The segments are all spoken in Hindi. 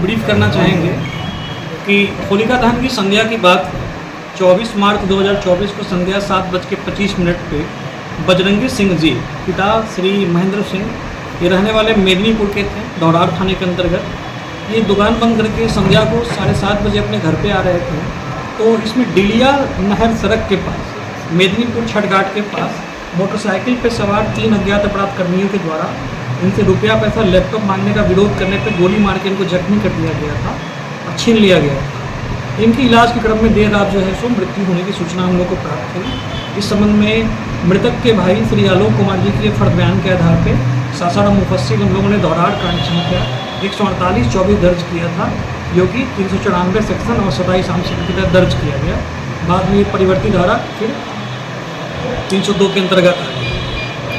ब्रीफ करना चाहेंगे कि होलिका दहन की संध्या की बात 24 मार्च 2024 को संध्या 7:25 पे बजरंगी सिंह जी पिता श्री महेंद्र सिंह ये रहने वाले मेदिनीपुर के थे, दौरार थाने के अंतर्गत। ये दुकान बंद करके संध्या को 7:30 बजे अपने घर पे आ रहे थे, तो इसमें डिलिया नहर सड़क के पास मेदिनीपुर छठ घाट के पास मोटरसाइकिल पर सवार 3 अज्ञात अपराध कर्मियों के द्वारा इनसे रुपया पैसा लैपटॉप मांगने का विरोध करने पर गोली मार के इनको जख्मी कर दिया गया था और छीन लिया गया था। इनकी इलाज के क्रम में देर रात जो है सो मृत्यु होने की सूचना हम लोग को प्राप्त हुई। इस संबंध में मृतक के भाई श्री आलोक कुमार जी के फर्द बयान के आधार पर सासाराम मुफस्सिल हम लोगों ने दौरार कांड संख्या 148/24 दर्ज किया था, जो कि 394 सेक्शन और 27 आम सेक्शन के तहत दर्ज किया गया। बाद में परिवर्तित धारा फिर 302 के अंतर्गत आ गई।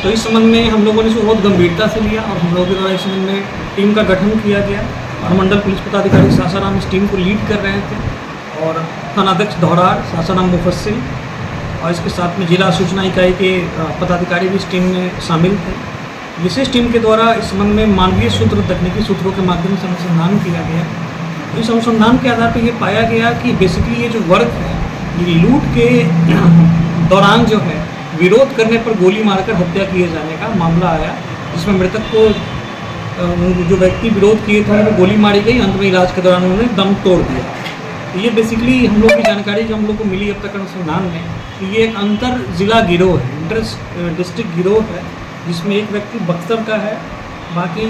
तो इस संबंध में हम लोगों ने इसको बहुत गंभीरता से लिया और हम लोगों के द्वारा इस संबंध में टीम का गठन किया गया और मंडल पुलिस पदाधिकारी सासाराम इस टीम को लीड कर रहे थे और थानाध्यक्ष दौरार सासाराम मुफस्सिल और इसके साथ में जिला सूचना इकाई के पदाधिकारी भी इस टीम में शामिल थे। विशेष टीम के द्वारा इस संबंध में मानवीय सूत्र तकनीकी सूत्रों के माध्यम से अनुसंधान किया गया। इस अनुसंधान के आधार पर ये पाया गया कि बेसिकली ये जो वर्क है ये लूट के दौरान जो है विरोध करने पर गोली मारकर हत्या किए जाने का मामला आया, जिसमें मृतक को जो व्यक्ति विरोध किए थे उनको गोली मारी गई। अंत में इलाज के दौरान उन्होंने दम तोड़ दिया। तो ये बेसिकली हम लोग की जानकारी जो हम लोग को मिली अब तक अनुसंधान में कि ये एक अंतर जिला गिरोह है, इंटर डिस्ट्रिक्ट गिरोह है, जिसमें एक व्यक्ति बक्सर का है, बाकी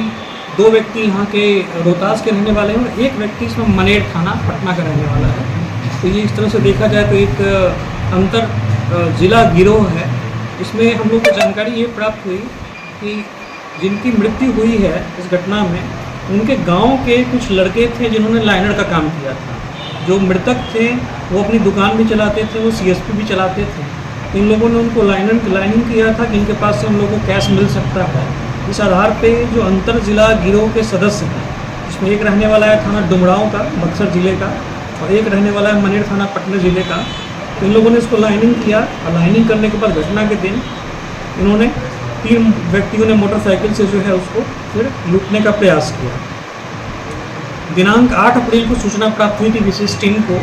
2 व्यक्ति यहाँ के रोहतास के रहने वाले हैं और एक व्यक्ति इसमें मनेर थाना पटना का रहने वाला है। तो ये इस तरह से देखा जाए तो एक अंतर जिला गिरोह है। इसमें हम लोग को जानकारी ये प्राप्त हुई कि जिनकी मृत्यु हुई है इस घटना में उनके गांव के कुछ लड़के थे जिन्होंने लाइनर का काम किया था। जो मृतक थे वो अपनी दुकान भी चलाते थे, वो CSP भी चलाते थे। इन लोगों ने उनको लाइनिंग किया था कि इनके पास से हम लोगों को कैश मिल सकता है। इस आधार पे जो अंतर जिला गिरोह के सदस्य हैं, इसमें एक रहने वाला है थाना डुमरांव का बक्सर ज़िले का और एक रहने वाला है मनेर थाना पटना ज़िले का। तो इन लोगों ने इसको लाइनिंग किया और लाइनिंग करने के बाद घटना के दिन इन्होंने 3 व्यक्तियों ने मोटरसाइकिल से जो है उसको फिर लूटने का प्रयास किया। दिनांक 8 अप्रैल को सूचना प्राप्त हुई थी विशेष टीम को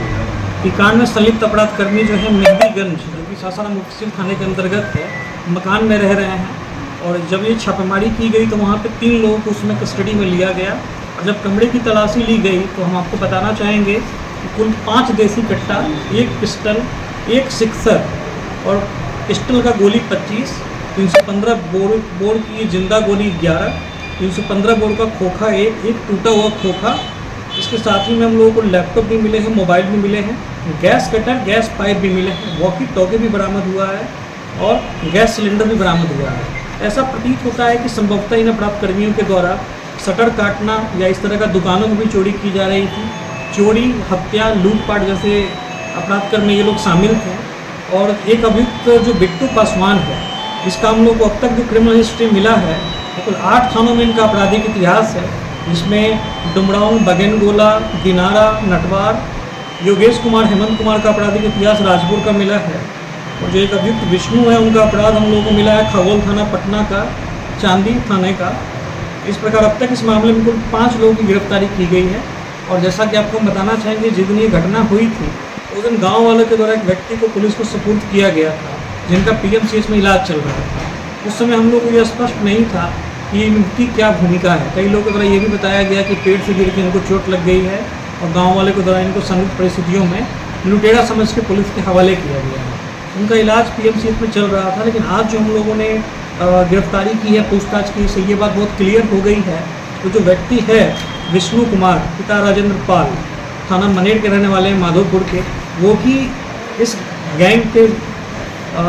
कि कांड में संलिप्त अपराध कर्मी जो है मेहदीगंज, जो कि सासाराम मुफस्सिल थाने के अंतर्गत है, मकान में रह रहे हैं। और जब ये छापेमारी की गई तो वहाँ पे 3 लोगों को उसमें कस्टडी में लिया गया और जब कमरे की तलाशी ली गई तो हम आपको बताना चाहेंगे कि कुल 5 देसी कट्टा, 1 पिस्टल, 1 सिक्सर और पिस्टल का गोली 25, 315 बोर की जिंदा गोली 11, 315 बोर का खोखा 1 टूटा हुआ खोखा। इसके साथ ही में हम लोगों को लैपटॉप भी मिले हैं, मोबाइल भी मिले हैं, गैस कटर, गैस पाइप भी मिले हैं, वॉकी टॉकी भी बरामद हुआ है और गैस सिलेंडर भी बरामद हुआ है। ऐसा प्रतीत होता है कि संभवतः इन अपराध कर्मियों के द्वारा शटर काटना या इस तरह का दुकानों में भी चोरी की जा रही थी। चोरी, हत्या, लूटपाट जैसे अपराध कर्म में ये लोग शामिल थे। और एक अभियुक्त जो बिट्टू पासवान है, इसका हम लोग को अब तक जो क्रिमिनल हिस्ट्री मिला है कुल 8 थानों में इनका आपराधिक इतिहास है, जिसमें डुमरांव, बगेनगोला, दिनारा, नटवार, योगेश कुमार, हेमंत कुमार का आपराधिक इतिहास राजपुर का मिला है। और जो एक अभियुक्त विष्णु है उनका अपराध हम लोगों को मिला है खगोल थाना पटना का, चांदी थाने का। इस प्रकार अब तक इस मामले में कुल 5 लोगों की गिरफ्तारी की गई है। और जैसा कि आपको बताना चाहेंगे, जिस दिन ये घटना हुई थी उस दिन गाँव वालों के द्वारा एक व्यक्ति को पुलिस को सुपुर्द किया गया था, जिनका PMCH में इलाज चल रहा था। उस समय हम लोग को यह स्पष्ट नहीं था कि इनकी क्या भूमिका है। कई लोगों के द्वारा ये भी बताया गया कि पेड़ से गिर के इनको चोट लग गई है और गांव वाले के द्वारा इनको संदिग्ध परिस्थितियों में लुटेरा समझ के पुलिस के हवाले किया गया है। उनका इलाज PMCH में चल रहा था। लेकिन आज जो हम लोगों ने गिरफ्तारी की है, पूछताछ की, से ये बात बहुत क्लियर हो गई है। तो जो व्यक्ति है विष्णु कुमार, पिता राजेंद्र पाल, थाना मनेर के रहने वाले हैं माधोपुर के, वो भी इस गैंग के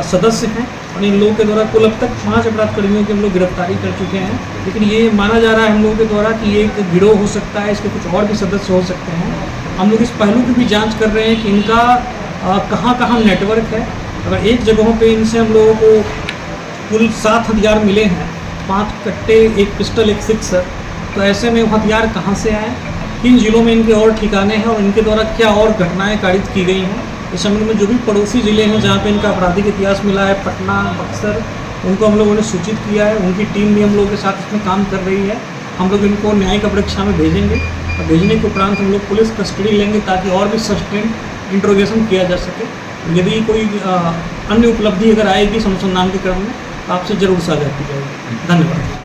सदस्य हैं। और इन लोगों के द्वारा कुल अब तक 5 अपराध कर्मियों की हम लोग गिरफ्तारी कर चुके हैं। लेकिन ये माना जा रहा है हम लोगों के द्वारा कि ये एक गिरोह हो सकता है, इसके कुछ और भी सदस्य हो सकते हैं। हम लोग इस पहलू की भी जांच कर रहे हैं कि इनका कहाँ नेटवर्क है। अगर एक जगहों पे इनसे हम लोगों को कुल 7 हथियार मिले हैं, 5 कट्टे, 1 पिस्टल, 1 सिक्सर, तो ऐसे में वो हथियार कहाँ से आए, किन जिलों में इनके और ठिकाने हैं और इनके द्वारा क्या और घटनाएँ कारित की गई हैं। इस संबंध में जो भी पड़ोसी ज़िले हैं जहाँ पे इनका आपराधिक इतिहास मिला है, पटना, बक्सर, उनको हम लोगों ने सूचित किया है। उनकी टीम भी हम लोगों के साथ इसमें काम कर रही है। हम लोग इनको न्यायिक परीक्षा में भेजेंगे और भेजने के उपरांत हम लोग पुलिस कस्टडी लेंगे ताकि और भी सस्टेन इंट्रोगेशन किया जा सके। यदि कोई अन्य उपलब्धि अगर आएगी इस अनुसंधान के क्रम में तो आपसे जरूर साझा की जाएगी। धन्यवाद।